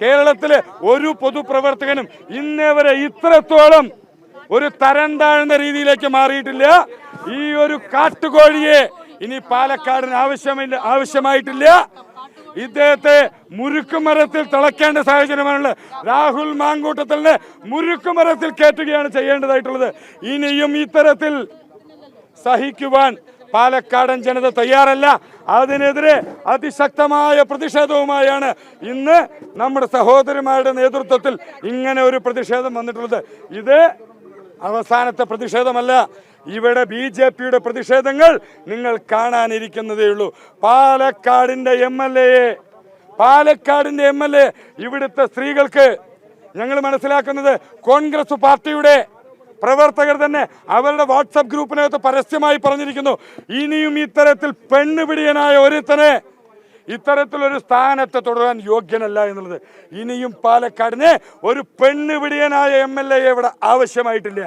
കേരളത്തിലെ ഒരു പൊതുപ്രവർത്തകനും ഇന്നേ വരെ ഇത്രത്തോളം ഒരു തരം താഴ്ന്ന രീതിയിലേക്ക് മാറിയിട്ടില്ല. ഈ ഒരു കാട്ടുകോഴിയെ ഇനി പാലക്കാടിന് ആവശ്യമായിട്ടില്ല. ഇദ്ദേഹത്തെ മുരുക്കുമരത്തിൽ തിളക്കേണ്ട സാഹചര്യമാണുള്ളത്. രാഹുൽ മാങ്കൂട്ടത്തിലിനെ മുരുക്കുമരത്തിൽ കയറ്റുകയാണ് ചെയ്യേണ്ടതായിട്ടുള്ളത്. ഇനിയും ഇത്തരത്തിൽ സഹിക്കുവാൻ പാലക്കാടൻ ജനത തയ്യാറല്ല. അതിനെതിരെ അതിശക്തമായ പ്രതിഷേധവുമായാണ് ഇന്ന് നമ്മുടെ സഹോദരിമാരുടെ നേതൃത്വത്തിൽ ഇങ്ങനെ ഒരു പ്രതിഷേധം വന്നിട്ടുള്ളത്. ഇത് അവസാനത്തെ പ്രതിഷേധമല്ല. ഇവിടെ BJPയുടെ പ്രതിഷേധങ്ങൾ നിങ്ങൾ കാണാനിരിക്കുന്നതേ ഉള്ളൂ. പാലക്കാടിന്റെ MLA ഇവിടുത്തെ സ്ത്രീകൾക്ക് ഞങ്ങൾ മനസ്സിലാക്കുന്നത് കോൺഗ്രസ് പാർട്ടിയുടെ പ്രവർത്തകർ തന്നെ അവരുടെ വാട്സപ്പ് ഗ്രൂപ്പിനകത്ത് പരസ്യമായി പറഞ്ഞിരിക്കുന്നു, ഇനിയും ഇത്തരത്തിൽ പെണ്ണുപിടിയനായ ഒരുത്തനെ ഇത്തരത്തിലൊരു സ്ഥാനത്ത് തുടരാൻ യോഗ്യനല്ല എന്നുള്ളത്. ഇനിയും പാലക്കാടിന് ഒരു പെണ്ണുപിടിയനായ MLA ഇവിടെ ആവശ്യമായിട്ടില്ല.